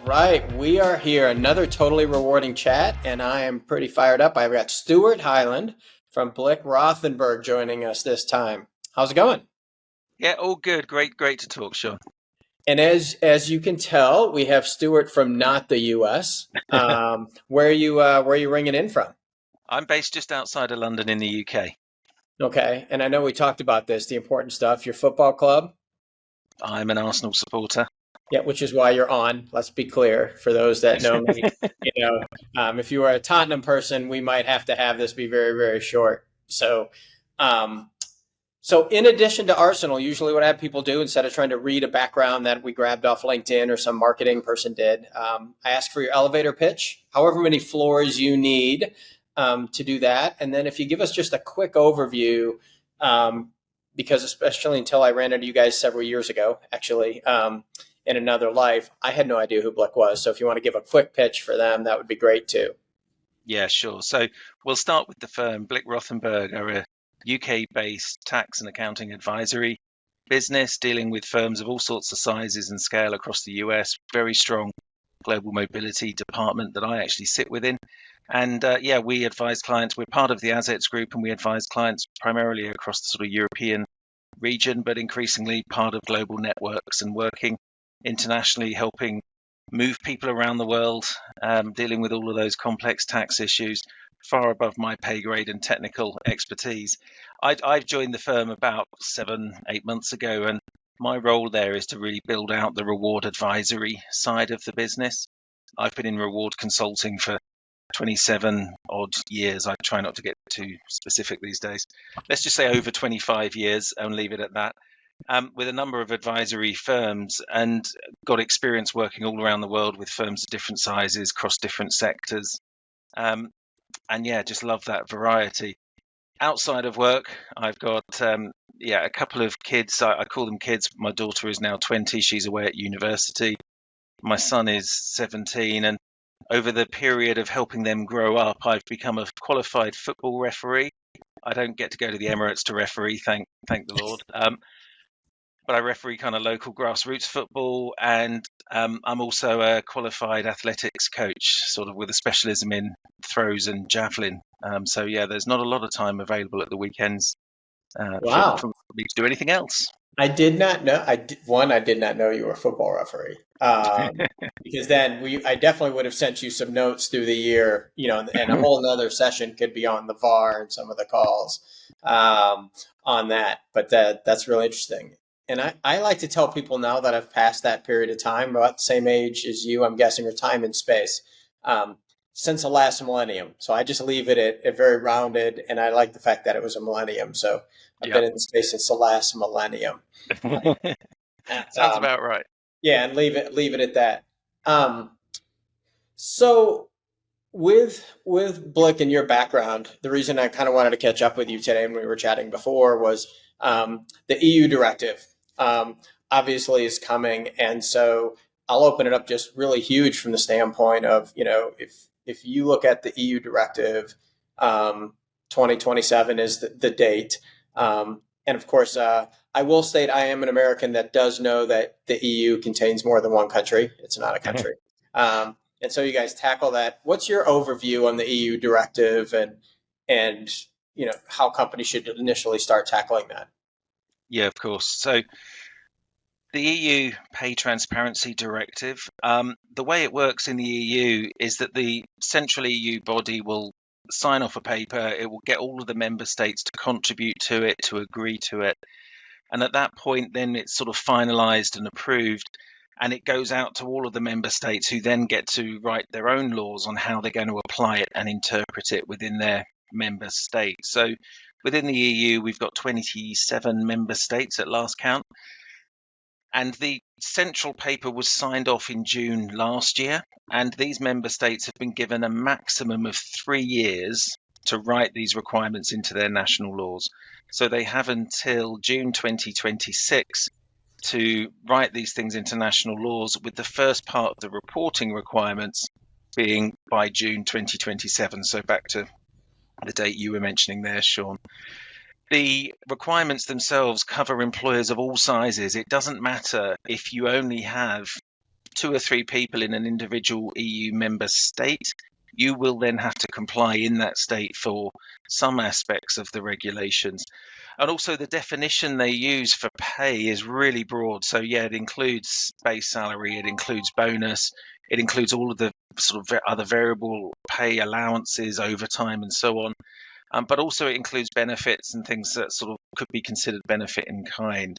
Right, we are here. Another totally rewarding chat, and I am pretty fired up. I've got Stuart Highland from Blick Rothenberg joining us this time. How's it going? Yeah, all good. Great to talk, Sean. And as you can tell, we have Stuart from not the U.S. Where are you ringing in from? I'm based just outside of London in the UK. Okay, and I know we talked about this, the important stuff. Your football club, I'm an Arsenal supporter. yeah, which is why you're on. Let's be clear for those that know me. If you are a Tottenham person, we might have to have this be very short. Um, So, in addition to Arsenal, usually what I have people do instead of trying to read a background that we grabbed off LinkedIn or some marketing person did, I ask for your elevator pitch, however many floors you need to do that. And then if you give us just a quick overview, um, because especially until I ran into you guys several years ago, actually, in another life, I had no idea who Blick was. So, if you want to give a quick pitch for them, that would be great too. Yeah, sure. So we'll start with the firm. Blick Rothenberg are a UK-based tax and accounting advisory business dealing with firms of all sorts of sizes and scale across the US. Very strong global mobility department that I actually sit within. And yeah, we advise clients. We're part of the Assets Group, and we advise clients primarily across the sort of European region, but increasingly part of global networks and working internationally, helping move people around the world, dealing with all of those complex tax issues, far above my pay grade and technical expertise. I've joined the firm about 7, 8 months ago, and my role there is to really build out the reward advisory side of the business. I've been in reward consulting for 27 odd years. I try not to get too specific these days. Let's just say over 25 years and leave it at that. With a number of advisory firms and got experience working all around the world with firms of different sizes, across different sectors. Um, and yeah, just love that variety. Outside of work, I've got a couple of kids. I call them kids. My daughter is now 20. She's away at university. My son is 17, and over the period of helping them grow up, I've become a qualified football referee. I don't get to go to the Emirates to referee, thank the Lord. But I referee kind of local grassroots football, and I'm also a qualified athletics coach, sort of with a specialism in throws and javelin. So yeah, there's not a lot of time available at the weekends for Wow. me to do anything else. I did not know. I did not know you were a football referee. Because then I definitely would have sent you some notes through the year, and a whole nother session could be on the VAR and some of the calls on that. But that's really interesting. And I like to tell people now that I've passed that period of time, about the same age as you, I'm guessing, or time and space, um, since the last millennium. So I just leave it at very rounded, and I like the fact that it was a millennium. So I've Yeah, been in the space since the last millennium. sounds Um, about right. yeah, and leave it at that. Um, so with Blick and your background, the reason I kind of wanted to catch up with you today when we were chatting before was the EU directive. Obviously is coming, and so I'll open it up just really huge from the standpoint of if you look at the EU directive, 2027 is the date, and of course. I will state I am an American that does know that the EU contains more than one country. It's not a country. And so you guys tackle that. What's your overview on the EU directive and how companies should initially start tackling that? Yeah, of course. So the EU Pay Transparency Directive, the way it works in the EU is that the central EU body will sign off a paper. It will get all of the member states to contribute to it, to agree to it. And at that point, then it's sort of finalized and approved. And it goes out to all of the member states who then get to write their own laws on how they're going to apply it and interpret it within their member state. So within the EU, we've got 27 member states at last count. And the central paper was signed off in June last year. And these member states have been given a maximum of 3 years to write these requirements into their national laws. So they have until June 2026 to write these things into national laws, with the first part of the reporting requirements being by June 2027. So back to the date you were mentioning there, Sean. The requirements themselves cover employers of all sizes. It doesn't matter if you only have 2 or 3 people in an individual EU member state, you will then have to comply in that state for some aspects of the regulations. And also the definition they use for pay is really broad. So yeah, it includes base salary, it includes bonus, it includes all of the sort of other variable pay allowances, overtime, and so on. But also it includes benefits and things that sort of could be considered benefit in kind.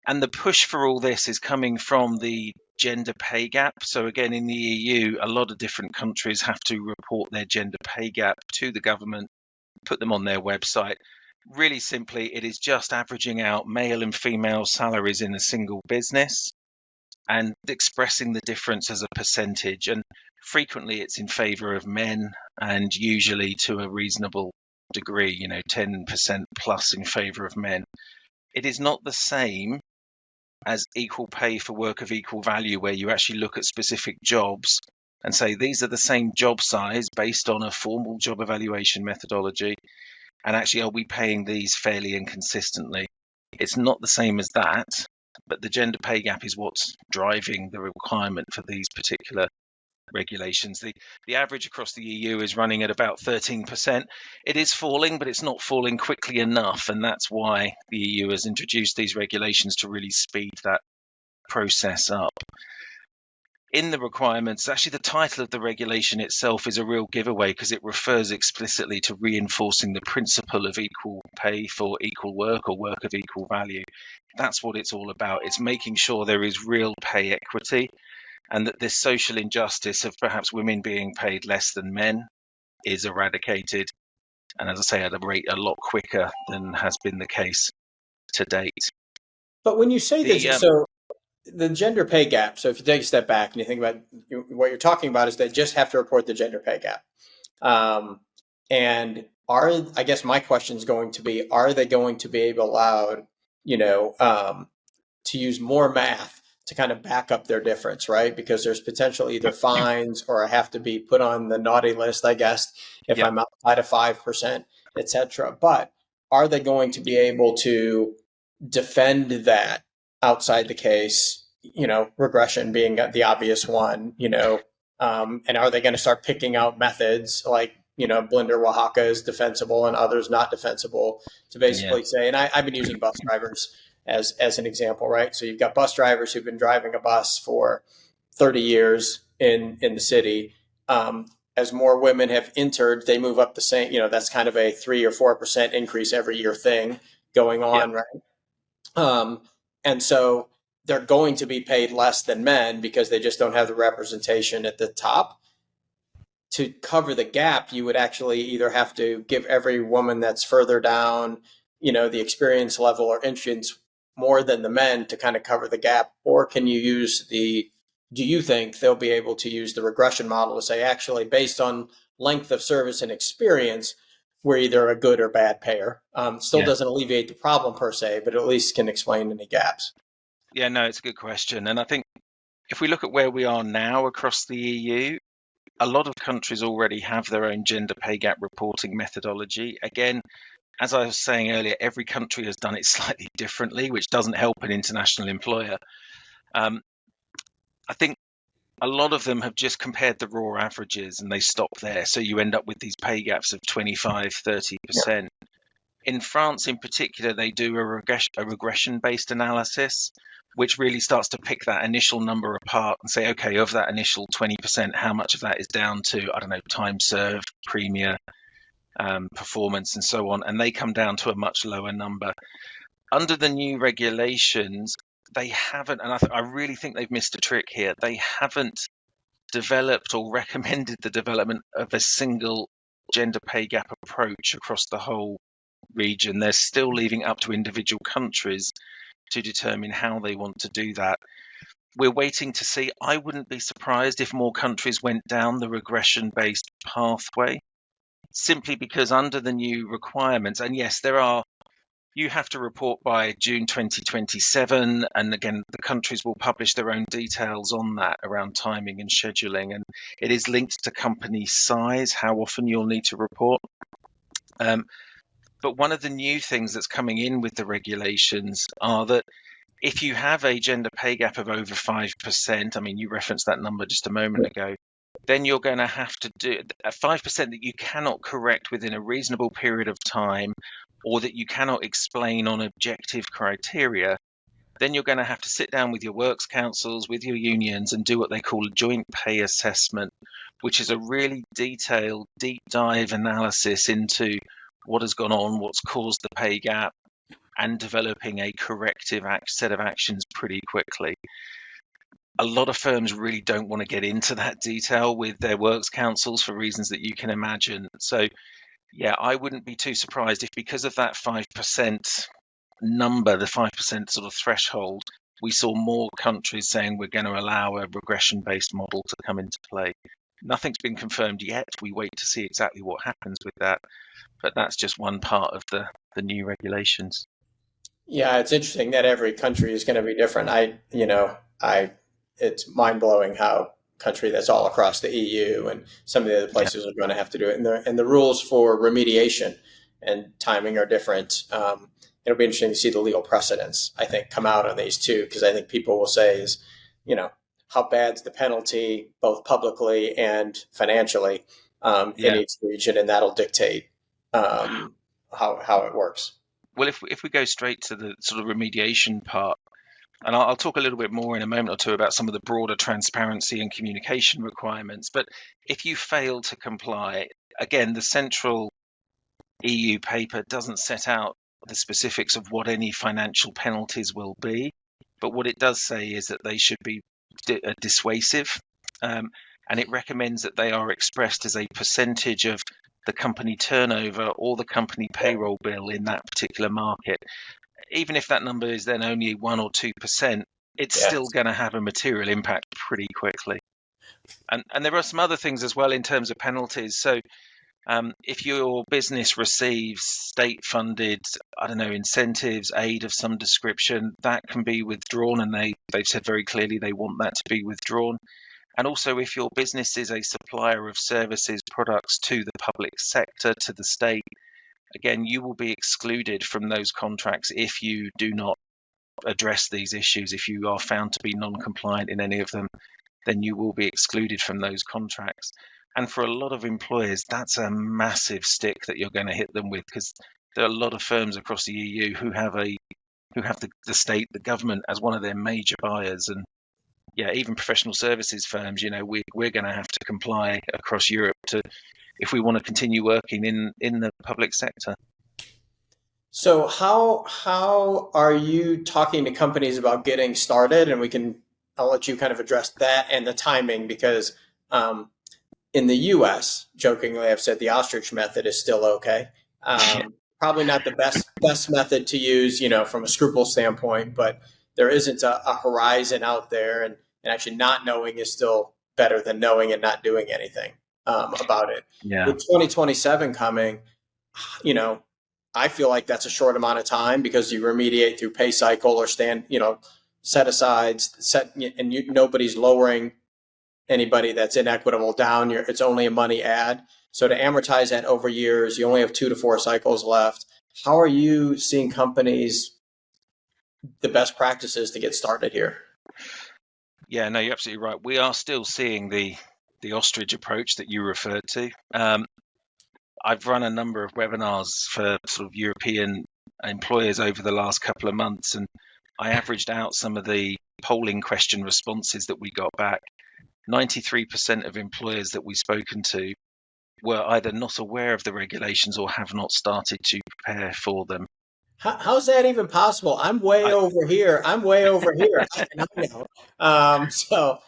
And the push for all this is coming from the gender pay gap. So again, in the EU, a lot of different countries have to report their gender pay gap to the government, put them on their website. Really simply, it is just averaging out male and female salaries in a single business and expressing the difference as a percentage. And frequently it's in favor of men, and usually to a reasonable degree, 10% plus in favor of men. It is not the same as equal pay for work of equal value, where you actually look at specific jobs and say these are the same job size based on a formal job evaluation methodology, and actually are we paying these fairly and consistently. It's not the same as that, but the gender pay gap is what's driving the requirement for these particular regulations. The average across the EU is running at about 13%. It is falling, but it's not falling quickly enough, and that's why the EU has introduced these regulations to really speed that process up. In the requirements, actually the title of the regulation itself is a real giveaway, because it refers explicitly to reinforcing the principle of equal pay for equal work, or work of equal value. That's what it's all about. It's making sure there is real pay equity, and that this social injustice of perhaps women being paid less than men is eradicated, and as I say, at a rate a lot quicker than has been the case to date. But when you say that, The so the gender pay gap. So if you take a step back and you think about what you're talking about, is they just have to report the gender pay gap. And I guess my question is going to be, are they going to be allowed, to use more math to kind of back up their difference, right? Because there's potential either fines, or I have to be put on the naughty list, I guess, if Yep. I'm outside of 5%, et cetera. But are they going to be able to defend that outside the case, regression being the obvious one, and are they going to start picking out methods like, Blender Oaxaca is defensible and others not defensible, to Yeah. basically say, and I've been using bus drivers as an example, right? So you've got bus drivers who've been driving a bus for 30 years in the city. As more women have entered, they move up the same, that's kind of a 3 or 4% increase every year thing going Yep. on, right? And so they're going to be paid less than men because they just don't have the representation at the top. To cover the gap, you would actually either have to give every woman that's further down, the experience level or entrance more than the men to kind of cover the gap, or can you use do you think they'll be able to use the regression model to say, actually, based on length of service and experience, we're either a good or bad payer? Still Yeah. doesn't alleviate the problem per se, but at least can explain any gaps. Yeah, no, it's a good question. And I think if we look at where we are now across the EU, a lot of countries already have their own gender pay gap reporting methodology. Again, as I was saying earlier, every country has done it slightly differently, which doesn't help an international employer. I think a lot of them have just compared the raw averages and they stop there. So you end up with these pay gaps of 25, 30%. In France, in particular, they do a regression-based analysis, which really starts to pick that initial number apart and say, okay, of that initial 20%, how much of that is down to, I don't know, time served, premium, performance, and so on. And they come down to a much lower number. Under the new regulations, they haven't, and I really think they've missed a trick here. They haven't developed or recommended the development of a single gender pay gap approach across the whole region. They're still leaving up to individual countries to determine how they want to do that. We're waiting to see. I wouldn't be surprised if more countries went down the regression-based pathway, simply because under the new requirements, and yes, you have to report by June 2027, and again, the countries will publish their own details on that around timing and scheduling, and it is linked to company size, how often you'll need to report. But one of the new things that's coming in with the regulations are that If you have a gender pay gap of over 5%, I mean, you referenced that number just a moment ago, then you're going to have to do a 5% that you cannot correct within a reasonable period of time, or that you cannot explain on objective criteria. Then you're going to have to sit down with your works councils, with your unions, and do what they call a joint pay assessment, which is a really detailed, deep dive analysis into what has gone on, what's caused the pay gap, and developing a corrective set of actions pretty quickly. A lot of firms really don't want to get into that detail with their works councils for reasons that you can imagine. So, yeah, I wouldn't be too surprised if, because of that 5% number, the 5% sort of threshold, we saw more countries saying we're going to allow a regression-based model to come into play. Nothing's been confirmed yet. We wait to see exactly what happens with that. But that's just one part of the new regulations. Yeah, it's interesting that every country is going to be different. It's mind blowing how country that's all across the EU and some of the other Yeah, places are going to have to do it, and the rules for remediation and timing are different. It'll be interesting to see the legal precedents, I think, come out on these too, because I think people will say is, you know, how bad's the penalty, both publicly and financially, in yeah. each region, and that'll dictate how it works. Well, if we go straight to the sort of remediation part, and I'll talk a little bit more in a moment or two about some of the broader transparency and communication requirements. But if you fail to comply, again, the central EU paper doesn't set out the specifics of what any financial penalties will be, but what it does say is that they should be dissuasive, um, and it recommends that they are expressed as a percentage of the company turnover or the company payroll bill in that particular market. Even if that number is then only 1 or 2%, it's Yeah. still going to have a material impact pretty quickly. And there are some other things as well in terms of penalties. So if your business receives state-funded, I don't know, incentives, aid of some description, that can be withdrawn, and they've said very clearly they want that to be withdrawn. And also, if your business is a supplier of services, products to the public sector, to the state, again, you will be excluded from those contracts if you do not address these issues. If you are found to be non-compliant in any of them, then you will be excluded from those contracts. And for a lot of employers, that's a massive stick that you're going to hit them with, because there are a lot of firms across the EU who have the state, the government, as one of their major buyers. And yeah, even professional services firms, we're going to have to comply across Europe to if we want to continue working in the public sector. So how are you talking to companies about getting started? And I'll let you kind of address that and the timing because in the U.S., jokingly, I've said the ostrich method is still okay. Probably not the best method to use, from a scruple standpoint, but there isn't a horizon out there, and actually not knowing is still better than knowing and not doing anything about it. Yeah. With 2027 coming, you know, I feel like that's a short amount of time because you remediate through pay cycle or set asides, and nobody's lowering anybody that's inequitable down. It's only a money add. So to amortize that over years, you only have 2 to 4 cycles left. How are you seeing companies the best practices to get started here? Yeah, no, you're absolutely right. We are still seeing the ostrich approach that you referred to. I've run a number of webinars for sort of European employers over the last couple of months, and I averaged out some of the polling question responses that we got back. 93% of employers that we've spoken to were either not aware of the regulations or have not started to prepare for them. How's that even possible? I'm way I, over here. I'm way over here. How can I know?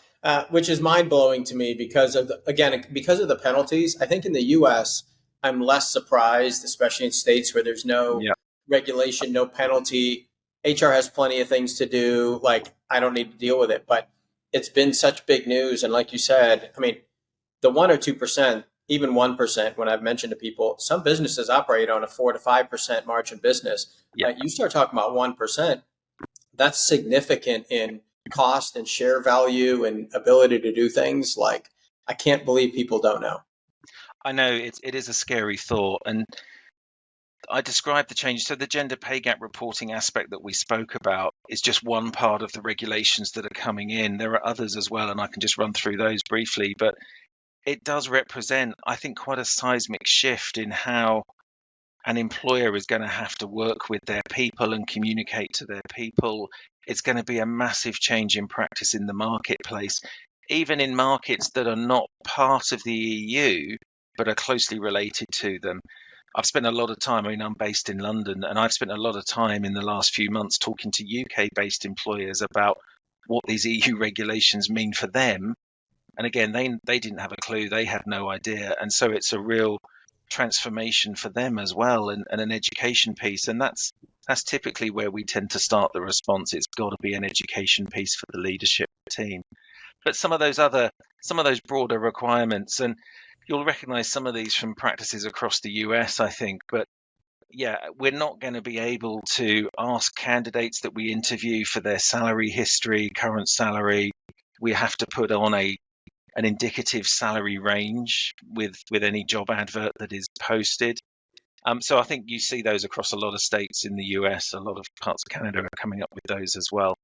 Which is mind blowing to me because because of the penalties. I think in the U.S. I'm less surprised, especially in states where there's no yeah, regulation, no penalty. HR has plenty of things to do. Like I don't need to deal with it, but it's been such big news. And like you said, I mean, the 1 or 2%, even 1%, when I've mentioned to people, some businesses operate on a 4 to 5% margin business. yeah. You start talking about 1%, that's significant in cost and share value and ability to do things. Like, I can't believe people don't know. I know it is a scary thought, and I described the changes. So the gender pay gap reporting aspect that we spoke about is just one part of the regulations that are coming in. There are others as well, and I can just run through those briefly. But it does represent, I think, quite a seismic shift in how an employer is going to have to work with their people and communicate to their people. It's going to be a massive change in practice in the marketplace, even in markets that are not part of the EU, but are closely related to them. I've spent a lot of time, I mean, I'm based in London, and I've spent a lot of time in the last few months talking to UK-based employers about what these EU regulations mean for them. And again, they didn't have a clue, they had no idea. And so it's a real transformation for them as well, and an education piece. And that's typically where we tend to start the response. It's got to be an education piece for the leadership team. But some of those broader requirements, and you'll recognize some of these from practices across the US, I think. But yeah, we're not going to be able to ask candidates that we interview for their salary history, current salary. We have to put on an indicative salary range with any job advert that is posted. So I think you see those across a lot of states in the US. A lot of parts of Canada are coming up with those as well.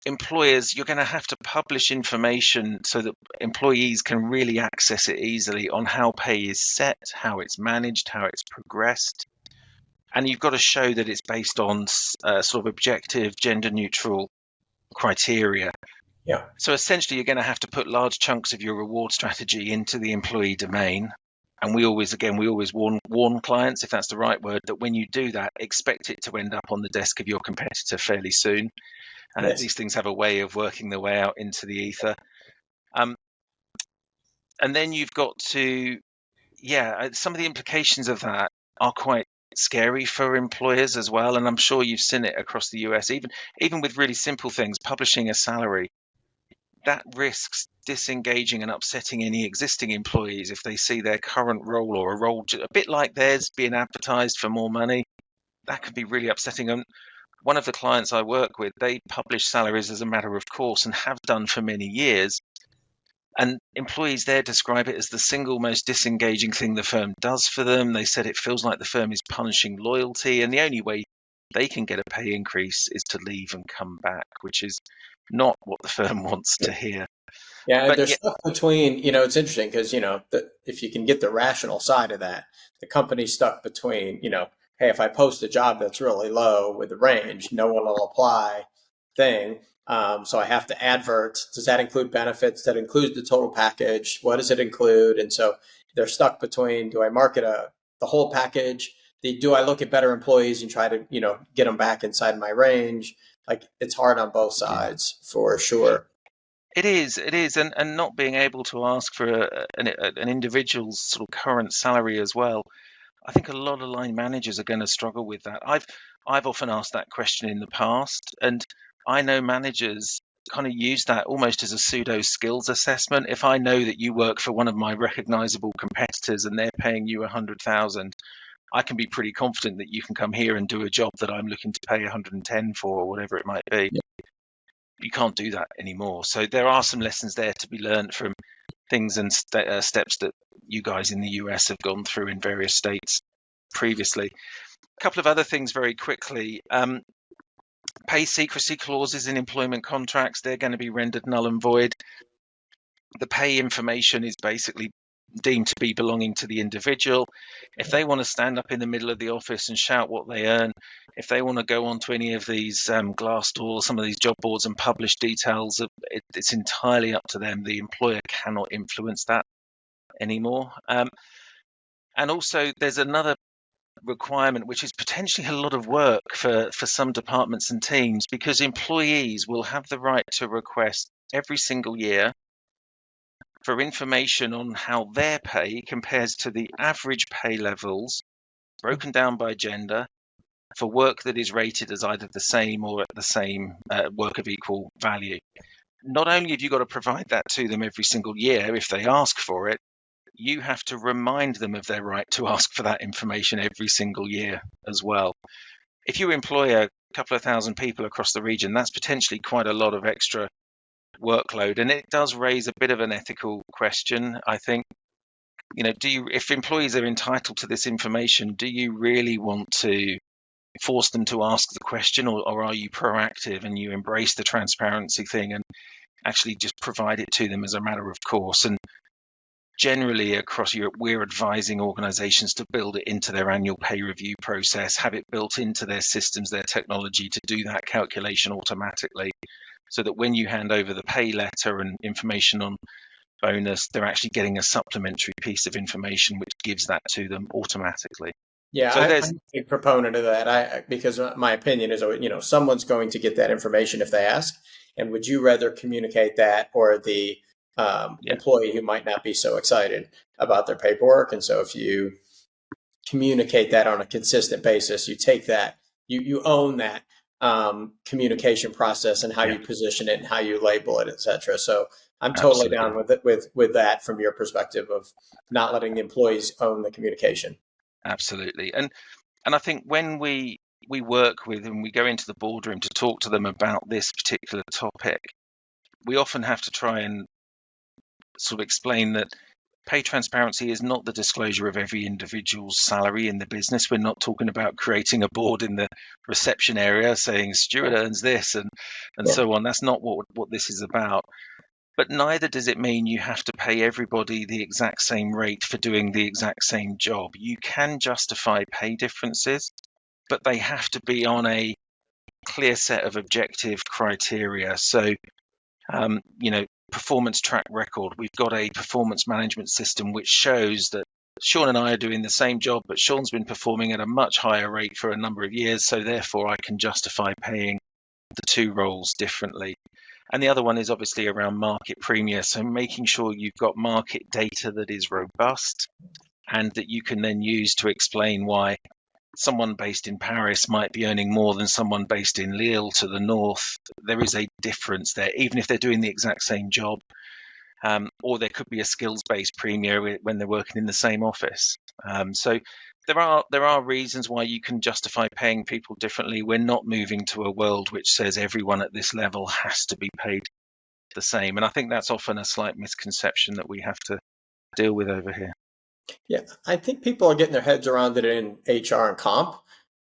Employers, you're going to have to publish information so that employees can really access it easily on how pay is set, how it's managed, how it's progressed. And you've got to show that it's based on sort of objective, gender neutral criteria. Yeah. So essentially, you're going to have to put large chunks of your reward strategy into the employee domain. And we always warn clients, if that's the right word, that when you do that, expect it to end up on the desk of your competitor fairly soon. Yes. These things have a way of working their way out into the ether. And then you've got to, some of the implications of that are quite scary for employers as well. And I'm sure you've seen it across the US, even with really simple things, publishing a salary. That risks disengaging and upsetting any existing employees if they see their current role or a role a bit like theirs being advertised for more money. That could be really upsetting. And one of the clients I work with, they publish salaries as a matter of course and have done for many years. And employees there describe it as the single most disengaging thing the firm does for them. They said it feels like the firm is punishing loyalty, and the only way they can get a pay increase is to leave and come back, which is not what the firm wants to hear. Yeah, and But there's yeah, stuff between, it's interesting because, if you can get the rational side of that, the company's stuck between, hey, if I post a job that's really low with the range, no one will apply thing. So I have to advert. Does that include benefits? That includes the total package. What does it include? And so they're stuck between, do I market the whole package? Do I look at better employees and try to, get them back inside my range? Like it's hard on both yeah, sides for sure. it is, and not being able to ask for an individual's sort of current salary as well. I think a lot of line managers are going to struggle with that. I've often asked that question in the past, and I know managers kind of use that almost as a pseudo skills assessment. If I know that you work for one of my recognizable competitors and they're paying you 100,000, I can be pretty confident that you can come here and do a job that I'm looking to pay 110 for, or whatever it might be. You can't do that anymore. So there are some lessons there to be learned from things and steps that you guys in the US have gone through in various states previously. A couple of other things very quickly. Pay secrecy clauses in employment contracts, they're going to be rendered null and void. The pay information is basically deemed to be belonging to the individual. If they want to stand up in the middle of the office and shout what they earn, if they want to go onto any of these Glassdoor, some of these job boards and publish details, it's entirely up to them. The employer cannot influence that anymore. And also, there's another requirement which is potentially a lot of work for some departments and teams, because employees will have the right to request every single year for information on how their pay compares to the average pay levels broken down by gender for work that is rated as either the same or at the same work of equal value. Not only have you got to provide that to them every single year if they ask for it, you have to remind them of their right to ask for that information every single year as well. If you employ a couple of thousand people across the region, that's potentially quite a lot of extra workload, and it does raise a bit of an ethical question, I think. if employees are entitled to this information, do you really want to force them to ask the question, or are you proactive and you embrace the transparency thing and actually just provide it to them as a matter of course? And generally across Europe, we're advising organizations to build it into their annual pay review process, have it built into their systems, their technology to do that calculation automatically, so that when you hand over the pay letter and information on bonus, they're actually getting a supplementary piece of information which gives that to them automatically. Yeah, So there's, I'm a big proponent of that. Because my opinion is, someone's going to get that information if they ask. And would you rather communicate that or the yeah, employee who might not be so excited about their paperwork? And so if you communicate that on a consistent basis, you take that, you own that communication process and how yeah, you position it and how you label it, et cetera. So I'm totally absolutely. down with it, with that from your perspective of not letting the employees own the communication. Absolutely. And I think when we work with and we go into the boardroom to talk to them about this particular topic, we often have to try and sort of explain that pay transparency is not the disclosure of every individual's salary in the business. We're not talking about creating a board in the reception area saying Stuart Yeah. earns this and Yeah. so on. That's not what this is about. But neither does it mean you have to pay everybody the exact same rate for doing the exact same job. You can justify pay differences, but they have to be on a clear set of objective criteria. So, performance track record. We've got a performance management system which shows that Sean and I are doing the same job, but Sean's been performing at a much higher rate for a number of years. So therefore, I can justify paying the two roles differently. And the other one is obviously around market premium. So making sure you've got market data that is robust and that you can then use to explain why someone based in Paris might be earning more than someone based in Lille to the north. There is a difference there, even if they're doing the exact same job. Or there could be a skills-based premium when they're working in the same office. So there are reasons why you can justify paying people differently. We're not moving to a world which says everyone at this level has to be paid the same, and I think that's often a slight misconception that we have to deal with over here. Yeah, I think people are getting their heads around it in HR and comp,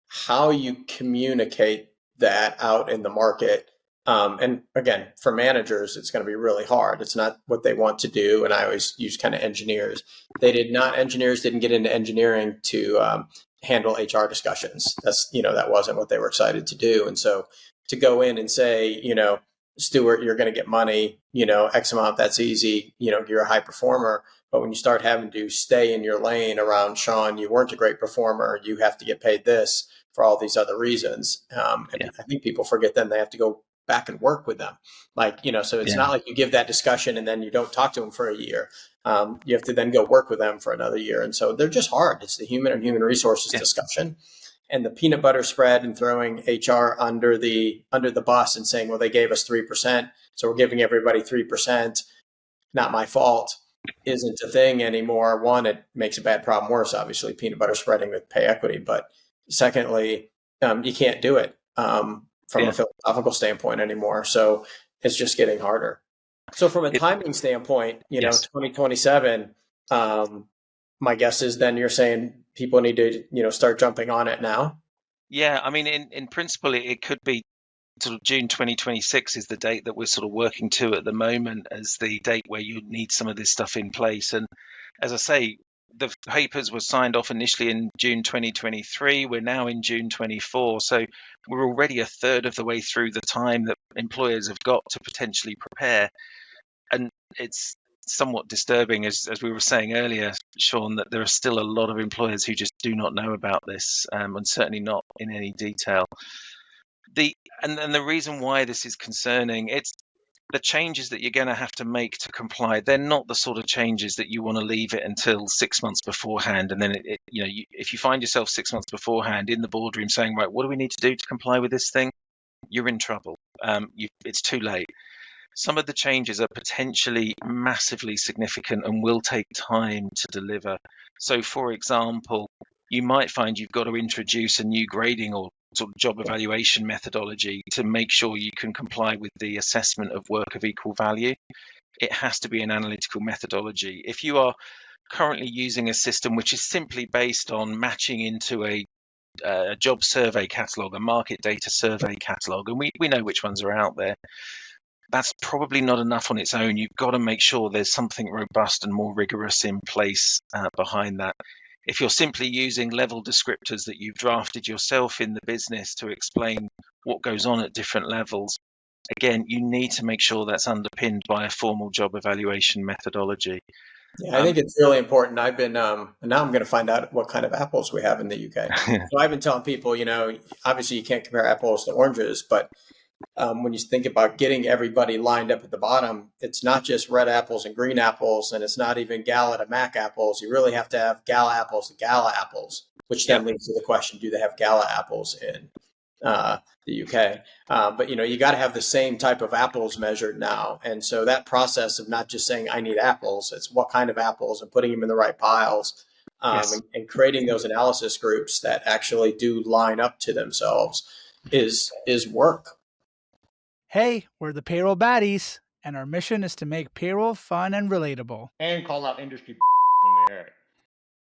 how you communicate that out in the market. And again, for managers, it's going to be really hard. It's not what they want to do. And I always use kind of engineers. Engineers didn't get into engineering to handle HR discussions. That wasn't what they were excited to do. And so to go in and say, Stuart, you're going to get money, X amount, that's easy, you're a high performer. But when you start having to stay in your lane around Sean, you weren't a great performer, you have to get paid this for all these other reasons. And Yeah, I think people forget then they have to go back and work with them. So it's yeah, not like you give that discussion and then you don't talk to them for a year. You have to then go work with them for another year. And so they're just hard. It's the human and human resources yeah, discussion. And the peanut butter spread and throwing HR under the bus and saying, well, they gave us 3%, so we're giving everybody 3%. Not my fault isn't a thing anymore. One, it makes a bad problem worse, obviously, peanut butter spreading with pay equity. But secondly, you can't do it from a yeah. philosophical standpoint anymore. So it's just getting harder. So from a It, timing standpoint, yes. 2027, my guess is then you're saying people need to, start jumping on it now. Yeah, I mean, in principle, it could be sort of June 2026 is the date that we're sort of working to at the moment as the date where you need some of this stuff in place. And as I say, the papers were signed off initially in June 2023. We're now in June 24. So we're already a third of the way through the time that employers have got to potentially prepare. And it's somewhat disturbing, as we were saying earlier, Sean, that there are still a lot of employers who just do not know about this, and certainly not in any detail. The and the reason why this is concerning, it's the changes that you're going to have to make to comply. They're not the sort of changes that you want to leave it until 6 months beforehand, and then if you find yourself 6 months beforehand in the boardroom saying, right, what do we need to do to comply with this thing, you're in trouble. It's too late. Some of the changes are potentially massively significant and will take time to deliver. So, for example, you might find you've got to introduce a new grading or sort of job evaluation methodology to make sure you can comply with the assessment of work of equal value. It has to be an analytical methodology. If you are currently using a system which is simply based on matching into a job survey catalog, a market data survey catalog, and we know which ones are out there. That's probably not enough on its own. You've got to make sure there's something robust and more rigorous in place behind that. If you're simply using level descriptors that you've drafted yourself in the business to explain what goes on at different levels, again, you need to make sure that's underpinned by a formal job evaluation methodology. Yeah, I think it's really important. I've been, and now I'm going to find out what kind of apples we have in the UK. So I've been telling people, obviously you can't compare apples to oranges, but when you think about getting everybody lined up at the bottom, it's not just red apples and green apples, and it's not even Gala to Mac apples. You really have to have Gala apples to Gala apples, which Yep. then leads to the question: do they have Gala apples in the UK? But you got to have the same type of apples measured now, and so that process of not just saying I need apples, it's what kind of apples and putting them in the right piles, Yes. and creating those analysis groups that actually do line up to themselves is work. Hey, we're the payroll baddies, and our mission is to make payroll fun and relatable. And call out industry when we hear it.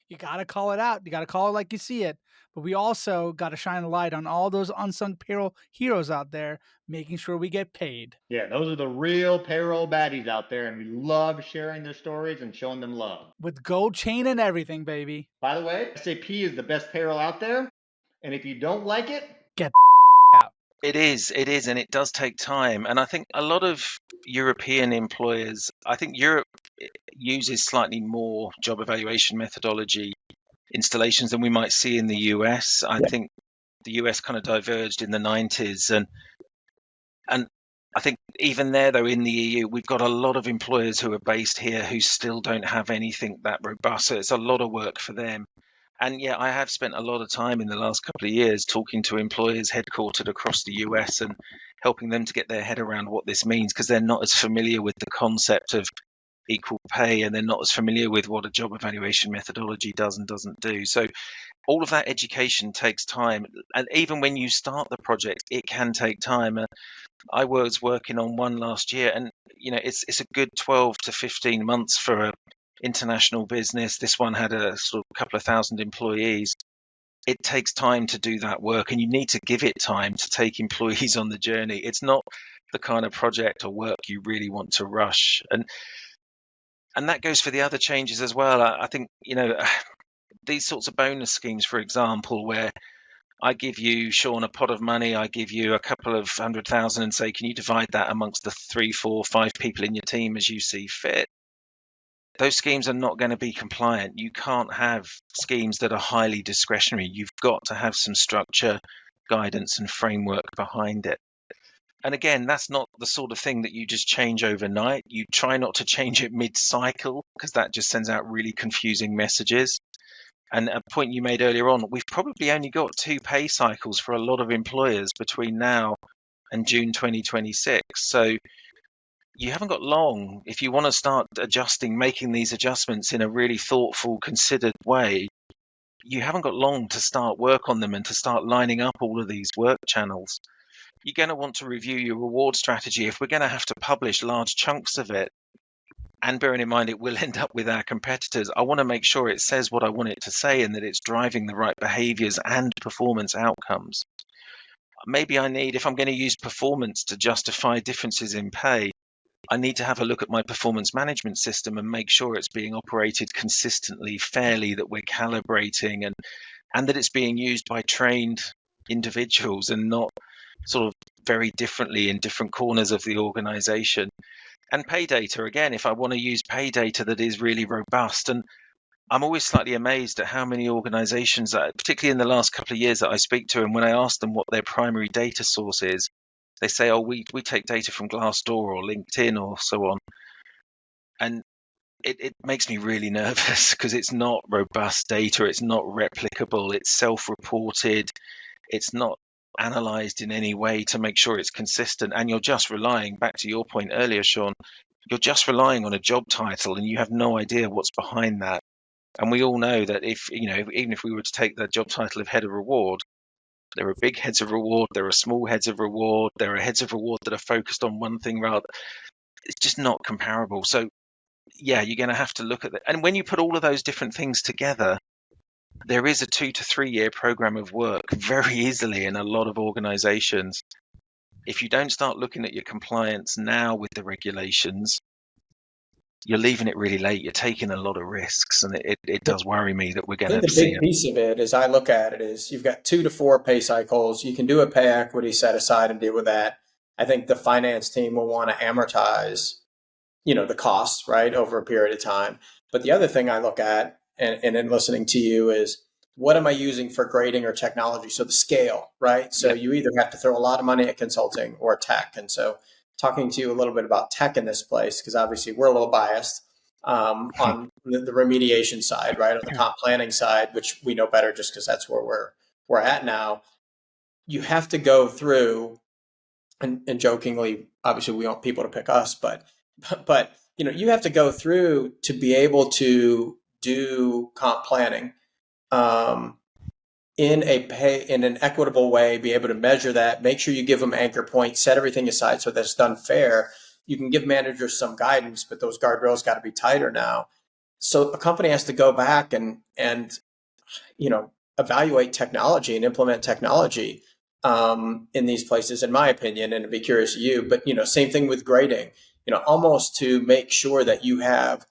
You gotta call it out. You gotta call it like you see it. But we also gotta shine a light on all those unsung payroll heroes out there, making sure we get paid. Yeah, those are the real payroll baddies out there, and we love sharing their stories and showing them love. With gold chain and everything, baby. By the way, SAP is the best payroll out there, and if you don't like it, Get out. It is, and it does take time. And I think a lot of European employers, I think Europe uses slightly more job evaluation methodology installations than we might see in the US. I think the US kind of diverged in the 90s, and I think even there, though, in the EU, we've got a lot of employers who are based here who still don't have anything that robust. So it's a lot of work for them. And yeah, I have spent a lot of time in the last couple of years talking to employers headquartered across the US and helping them to get their head around what this means, because they're not as familiar with the concept of equal pay, and they're not as familiar with what a job evaluation methodology does and doesn't do. So all of that education takes time. And even when you start the project, it can take time. I was working on one last year, and it's a good 12 to 15 months for a international business. This one had a sort of couple of thousand employees. It takes time to do that work, and you need to give it time to take employees on the journey. It's not the kind of project or work you really want to rush, and that goes for the other changes as well. I think these sorts of bonus schemes, for example, where I give you, Sean, a pot of money, I give you a couple of 100,000 and say, can you divide that amongst the 3, 4, 5 people in your team as you see fit? Those schemes are not going to be compliant. You can't have schemes that are highly discretionary. You've got to have some structure, guidance, and framework behind it. And again, that's not the sort of thing that you just change overnight. You try not to change it mid-cycle, because that just sends out really confusing messages. And a point you made earlier on, we've probably only got 2 pay cycles for a lot of employers between now and June 2026. So you haven't got long. If you want to start making these adjustments in a really thoughtful, considered way, you haven't got long to start work on them and to start lining up all of these work channels. You're going to want to review your reward strategy. If we're going to have to publish large chunks of it, and bearing in mind it will end up with our competitors, I want to make sure it says what I want it to say and that it's driving the right behaviors and performance outcomes. Maybe if I'm going to use performance to justify differences in pay, I need to have a look at my performance management system and make sure it's being operated consistently, fairly, that we're calibrating, and that it's being used by trained individuals and not sort of very differently in different corners of the organization. And pay data, again, if I want to use pay data that is really robust. And I'm always slightly amazed at how many organizations, particularly in the last couple of years, that I speak to, and when I ask them what their primary data source is, they say, oh, we take data from Glassdoor or LinkedIn or so on. And it makes me really nervous, because it's not robust data. It's not replicable. It's self-reported. It's not analyzed in any way to make sure it's consistent. And you're just relying, back to your point earlier, Sean, you're just relying on a job title, and you have no idea what's behind that. And we all know that even if we were to take the job title of head of reward, there are big heads of reward, there are small heads of reward, there are heads of reward that are focused on one thing rather. It's just not comparable. So yeah, you're going to have to look at it. And when you put all of those different things together, there is a 2 to 3 year program of work very easily in a lot of organizations. If you don't start looking at your compliance now with the regulations, you're leaving it really late. You're taking a lot of risks, and it does worry me that we're I going think to the see big it. piece of it, as I look at it, is you've got 2 to 4 pay cycles. You can do a pay equity set aside and deal with that. I think the finance team will want to amortize, the costs, right, over a period of time. But the other thing I look at, and in listening to you, is what am I using for grading or technology? So the scale, right? So Yeah, you either have to throw a lot of money at consulting or tech. And so talking to you a little bit about tech in this place, because obviously we're a little biased on the remediation side, right? On the comp planning side, which we know better just because that's where we're at now. You have to go through, and jokingly, obviously we want people to pick us, but you have to go through to be able to do comp planning um, in an equitable way, be able to measure that, make sure you give them anchor points, set everything aside so that it's done fair. You can give managers some guidance, but those guardrails got to be tighter now. So a company has to go back and evaluate technology and implement technology in these places, in my opinion, and I'd be curious to you. But same thing with grading. Almost to make sure that you have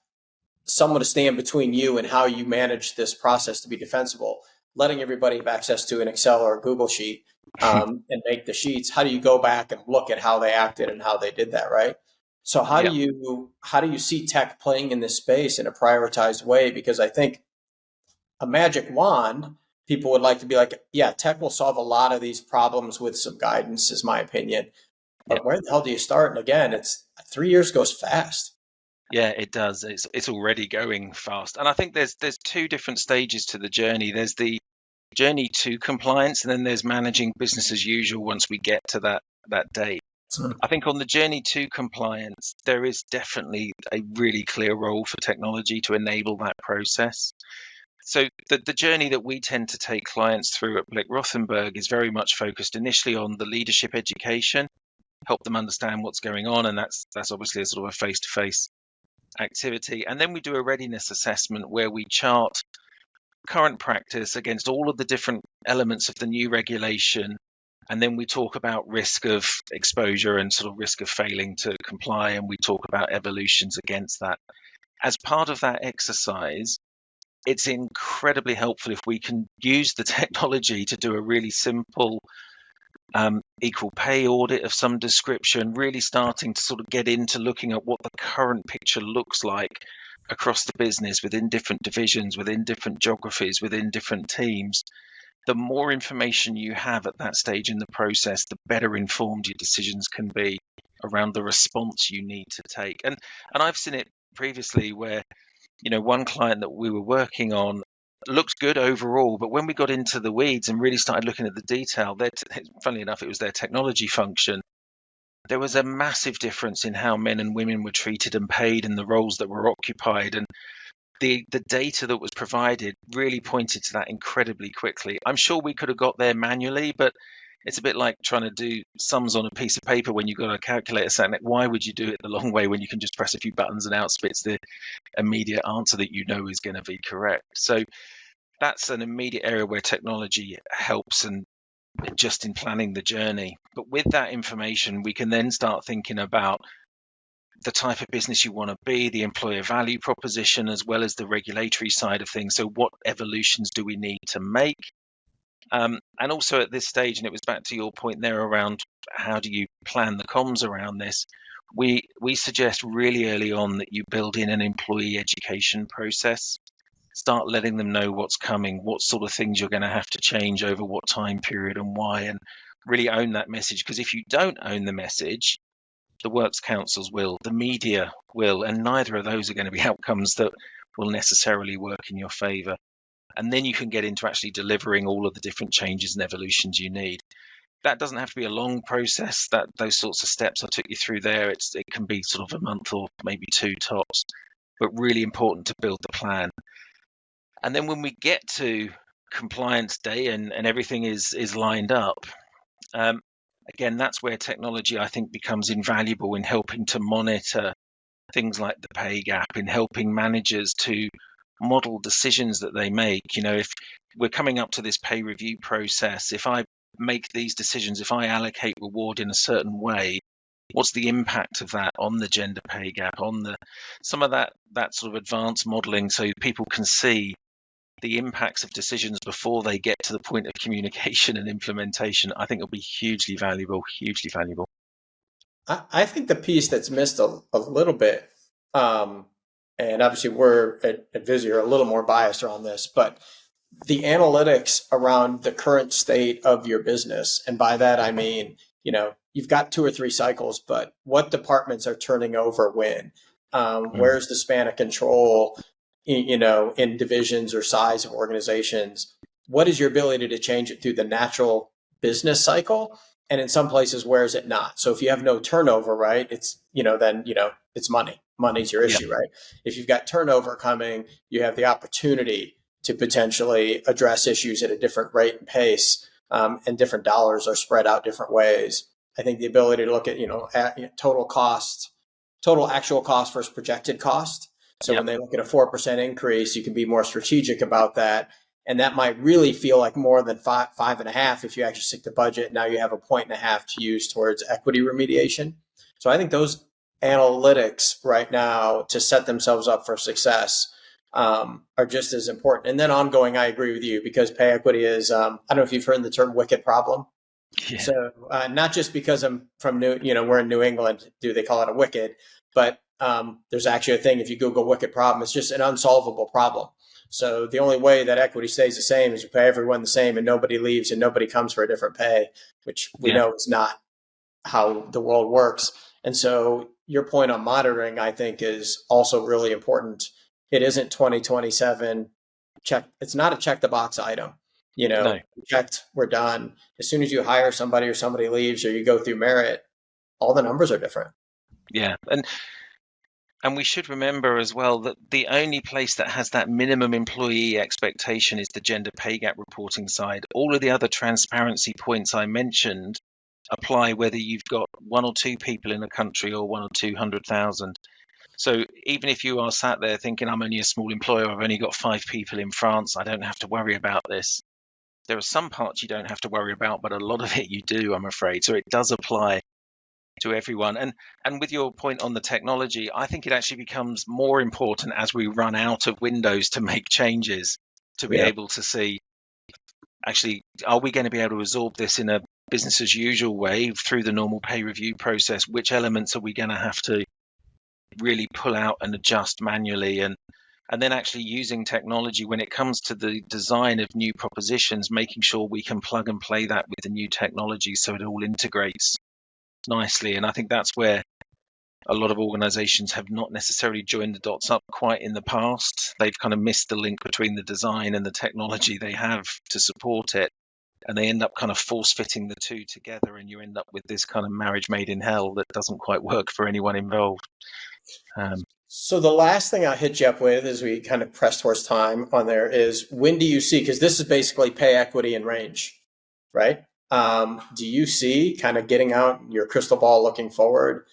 someone to stand between you and how you manage this process to be defensible. Letting everybody have access to an Excel or a Google sheet and make the sheets. How do you go back and look at how they acted and how they did that, right? So yeah, how do you see tech playing in this space in a prioritized way? Because I think a magic wand, people would like to be like, yeah, tech will solve a lot of these problems with some guidance, is my opinion. yeah. But where the hell do you start? And again, it's 3 years goes fast. Yeah, it does. It's already going fast, and I think there's two different stages to the journey. There's the journey to compliance, and then there's managing business as usual once we get to that date. I think on the journey to compliance, there is definitely a really clear role for technology to enable that process. So the journey that we tend to take clients through at Blick Rothenberg is very much focused initially on the leadership education, help them understand what's going on, and that's obviously a sort of a face-to-face activity. And then we do a readiness assessment where we chart current practice against all of the different elements of the new regulation. And then we talk about risk of exposure and sort of risk of failing to comply. And we talk about evolutions against that. As part of that exercise, it's incredibly helpful if we can use the technology to do a really simple equal pay audit of some description, really starting to sort of get into looking at what the current picture looks like across the business within different divisions, within different geographies, within different teams. The more information you have at that stage in the process, the better informed your decisions can be around the response you need to take. And I've seen it previously where, one client that we were working on looked good overall, but when we got into the weeds and really started looking at the detail, funnily enough, it was their technology function. There was a massive difference in how men and women were treated and paid and the roles that were occupied. And the data that was provided really pointed to that incredibly quickly. I'm sure we could have got there manually, but it's a bit like trying to do sums on a piece of paper when you've got a calculator saying, why would you do it the long way when you can just press a few buttons and out spits the immediate answer that you know is going to be correct? So that's an immediate area where technology helps, and just in planning the journey. But with that information, we can then start thinking about the type of business you want to be, the employer value proposition, as well as the regulatory side of things. So what evolutions do we need to make? And also at this stage, and it was back to your point there around how do you plan the comms around this, we suggest really early on that you build in an employee education process. Start letting them know what's coming, what sort of things you're going to have to change over what time period and why, and really own that message. Because if you don't own the message, the works councils will, the media will, and neither of those are going to be outcomes that will necessarily work in your favor. And then you can get into actually delivering all of the different changes and evolutions you need. That doesn't have to be a long process. That those sorts of steps I took you through there, it can be sort of a month or maybe two tops, but really important to build the plan. And then when we get to compliance day and everything is lined up, again, that's where technology, I think, becomes invaluable in helping to monitor things like the pay gap, in helping managers to model decisions that they make. If we're coming up to this pay review process, if I make these decisions, if I allocate reward in a certain way, what's the impact of that on the gender pay gap, on some of that sort of advanced modeling, so people can see the impacts of decisions before they get to the point of communication and implementation. I think it'll be hugely valuable, hugely valuable. I think the piece that's missed a little bit, and obviously we're at Visier a little more biased around this, but the analytics around the current state of your business. And by that, I mean, you've got 2 or 3 cycles, but what departments are turning over when? Where's the span of control, in divisions or size of organizations? What is your ability to change it through the natural business cycle? And in some places, where is it not? So if you have no turnover, right, it's, then, it's money. Money's your issue, right? If you've got turnover coming, you have the opportunity to potentially address issues at a different rate and pace, and different dollars are spread out different ways. I think the ability to look at, total cost, total actual cost versus projected cost. So when they look at a 4% increase, you can be more strategic about that. And that might really feel like more than 5.5 if you actually stick to budget. Now you have 1.5 to use towards equity remediation. So I think those analytics right now to set themselves up for success are just as important. And then ongoing, I agree with you, because pay equity is, I don't know if you've heard the term wicked problem. Yeah. So not just because I'm from we're in New England, do they call it a wicked, but there's actually a thing, if you Google wicked problem, it's just an unsolvable problem. So the only way that equity stays the same is you pay everyone the same and nobody leaves and nobody comes for a different pay, which we know is not how the world works. And so your point on monitoring, I think, is also really important. It isn't 2027 check. It's not a check the box item. No. Checked, we're done. As soon as you hire somebody or somebody leaves or you go through merit, all the numbers are different. Yeah. And we should remember as well that the only place that has that minimum employee expectation is the gender pay gap reporting side. All of the other transparency points I mentioned apply whether you've got 1 or 2 people in a country or 1 or 200,000. So even if you are sat there thinking, I'm only a small employer, I've only got 5 people in France, I don't have to worry about this. There are some parts you don't have to worry about, but a lot of it you do, I'm afraid. So it does apply to everyone. And with your point on the technology, I think it actually becomes more important as we run out of windows to make changes, to be able to see, actually, are we going to be able to absorb this in a business as usual way through the normal pay review process? Which elements are we going to have to really pull out and adjust manually? And then actually using technology when it comes to the design of new propositions, making sure we can plug and play that with the new technology so it all integrates nicely. And I think that's where a lot of organizations have not necessarily joined the dots up quite in the past. They've kind of missed the link between the design and the technology they have to support it. And they end up kind of force fitting the two together, and you end up with this kind of marriage made in hell that doesn't quite work for anyone involved. So the last thing I'll hit you up with as we kind of press towards time on there is, when do you see, because this is basically pay equity and range, right? Do you see, kind of getting out your crystal ball looking forward,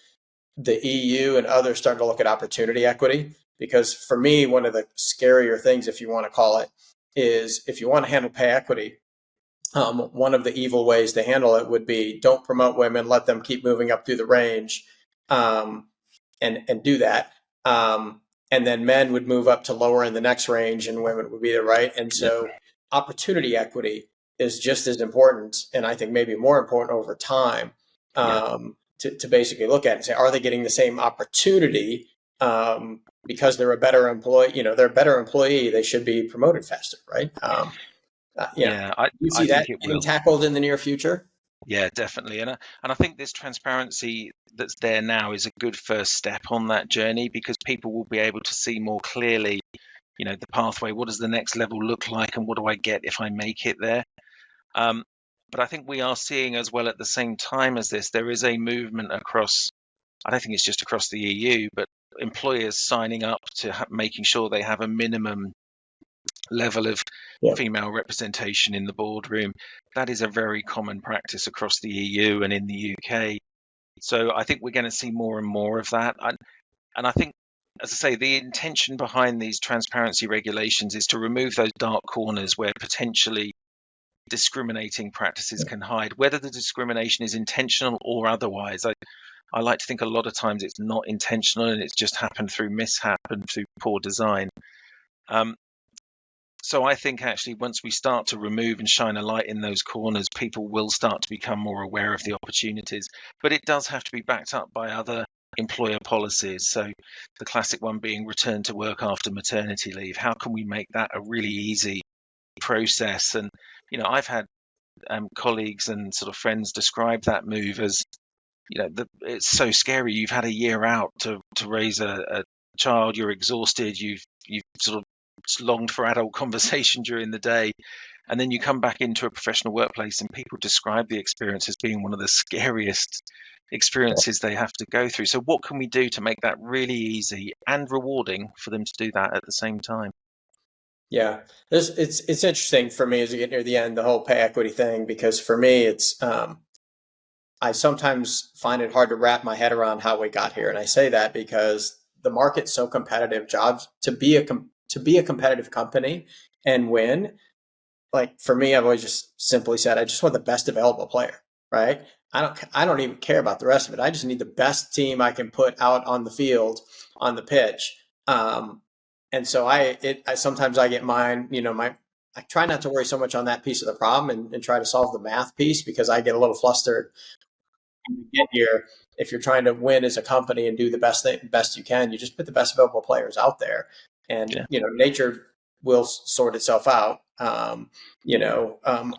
the EU and others starting to look at opportunity equity? Because for me, one of the scarier things, if you want to call it, is if you want to handle pay equity, one of the evil ways to handle it would be don't promote women, let them keep moving up through the range, and do that. And then men would move up to lower in the next range and women would be there, right? And so opportunity equity is just as important, and I think maybe more important over time, to basically look at and say, are they getting the same opportunity because they're a better employee? They're a better employee, they should be promoted faster, right? You see that getting tackled in the near future? Yeah, definitely. And I think this transparency that's there now is a good first step on that journey, because people will be able to see more clearly, the pathway. What does the next level look like, and what do I get if I make it there? But I think we are seeing as well, at the same time as this, there is a movement across, I don't think it's just across the EU, but employers signing up to making sure they have a minimum level of female representation in the boardroom. That is a very common practice across the EU and in the UK. So I think we're going to see more and more of that. And I think, as I say, the intention behind these transparency regulations is to remove those dark corners where potentially discriminating practices can hide, whether the discrimination is intentional or otherwise. I like to think a lot of times it's not intentional and it's just happened through mishap and through poor design. So I think actually once we start to remove and shine a light in those corners, people will start to become more aware of the opportunities. But it does have to be backed up by other employer policies. So the classic one being return to work after maternity leave. How can we make that a really easy process? And, I've had colleagues and sort of friends describe that move as, it's so scary. You've had a year out to raise a child. You're exhausted. You've sort of longed for adult conversation during the day, and then you come back into a professional workplace and people describe the experience as being one of the scariest experiences they have to go through. So what can we do to make that really easy and rewarding for them to do that at the same time? Yeah, it's interesting for me as we get near the end, the whole pay equity thing, because for me, it's I sometimes find it hard to wrap my head around how we got here, and I say that because the market's so competitive. Jobs to be a competitive company and win. Like for me, I've always just simply said, I just want the best available player, right? I don't even care about the rest of it. I just need the best team I can put out on the field, on the pitch. And so I sometimes I get mine, I try not to worry so much on that piece of the problem and try to solve the math piece, because I get a little flustered when you get here. If you're trying to win as a company and do the best you can, you just put the best available players out there, and Yeah. nature will sort itself out.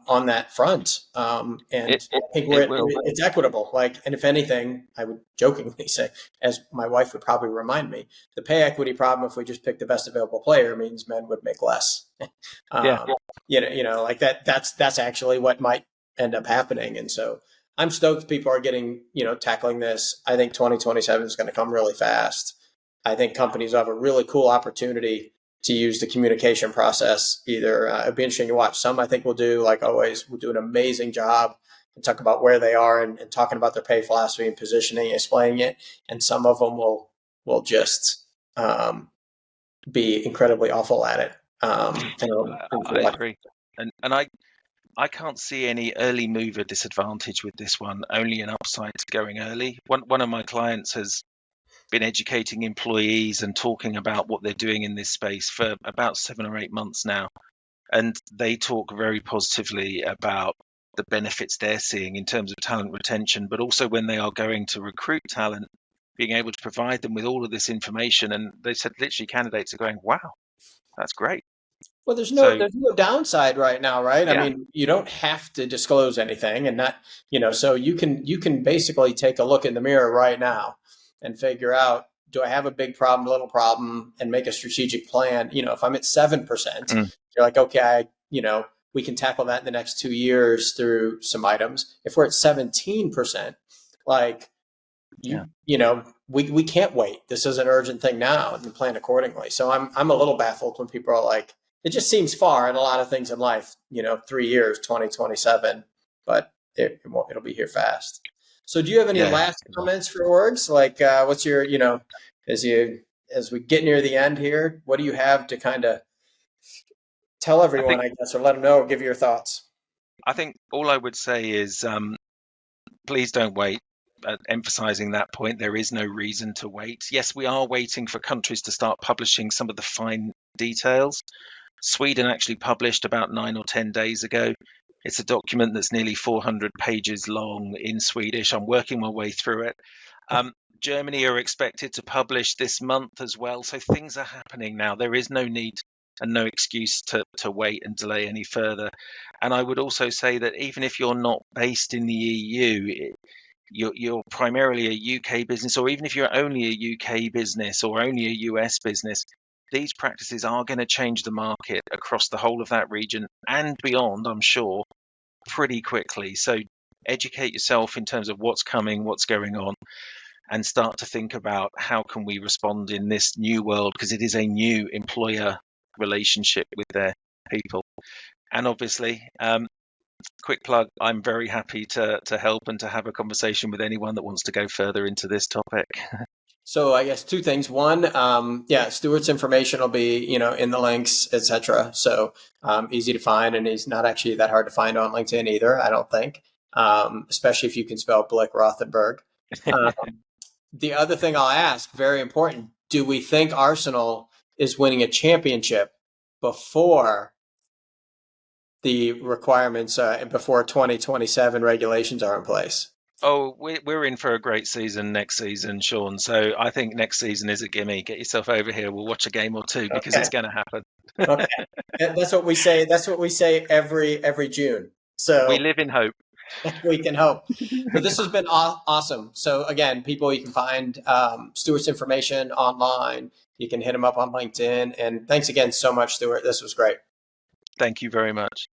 On that front. And I think It will. it's equitable. Like, and if anything, I would jokingly say, as my wife would probably remind me, the pay equity problem, if we just pick the best available player, means men would make less. Yeah. Like that. That's actually what might end up happening. And so I'm stoked people are getting, tackling this. I think 2027 is going to come really fast. I think companies have a really cool opportunity to use the communication process. Either it'd be interesting to watch. Some, I think, will do, like always, will do an amazing job and talk about where they are and talking about their pay philosophy and positioning, and explaining it. And some of them will just be incredibly awful at it. I agree, and I can't see any early mover disadvantage with this one. Only an upside to going early. One of my clients has been educating employees and talking about what they're doing in this space for about 7 or 8 months now. And they talk very positively about the benefits they're seeing in terms of talent retention, but also when they are going to recruit talent, being able to provide them with all of this information. And they said literally candidates are going, wow, that's great. Well, there's So no downside right now, right? I yeah, mean, you don't have to disclose anything, and not, so you can basically take a look in the mirror right now and figure out, do I have a big problem, little problem, and make a strategic plan. If I'm at 7%, you're like, okay, we can tackle that in the next 2 years through some items. If we're at 17%, like yeah, we can't wait. This is an urgent thing now, and plan accordingly. So I'm a little baffled when people are like, it just seems far in a lot of things in life, 3 years, 2027, but it won't, it'll be here fast. So do you have any yeah. last comments for orgs? Like, what's your, as we get near the end here, what do you have to kind of tell I think everyone, I guess, or let them know, or give your thoughts? I think all I would say is please don't wait. Emphasizing that point, there is no reason to wait. Yes, we are waiting for countries to start publishing some of the fine details. Sweden actually published about 9 or 10 days ago. It's a document that's nearly 400 pages long in Swedish. I'm working my way through it. Germany are expected to publish this month as well. So things are happening now. There is no need and no excuse to wait and delay any further. And I would also say that even if you're not based in the EU, you're primarily a UK business, or even if you're only a UK business or only a US business, these practices are going to change the market across the whole of that region and beyond, I'm sure, pretty quickly. So educate yourself in terms of what's coming, what's going on, and start to think about how can we respond in this new world, because it is a new employer relationship with their people. And obviously, quick plug, I'm very happy to help and to have a conversation with anyone that wants to go further into this topic. So I guess two things. One, Stuart's information will be, in the links, etc. So easy to find, and he's not actually that hard to find on LinkedIn either, I don't think, especially if you can spell Blick Rothenberg. The other thing I'll ask, very important, do we think Arsenal is winning a championship before the requirements and before 2027 regulations are in place? Oh, we're in for a great season next season, Sean. So I think next season is a gimme. Get yourself over here. We'll watch a game or two because it's going to happen. Okay, that's what we say. That's what we say every June. So we live in hope. We can hope. So this has been awesome. So again, people, you can find Stuart's information online. You can hit him up on LinkedIn. And thanks again so much, Stuart. This was great. Thank you very much.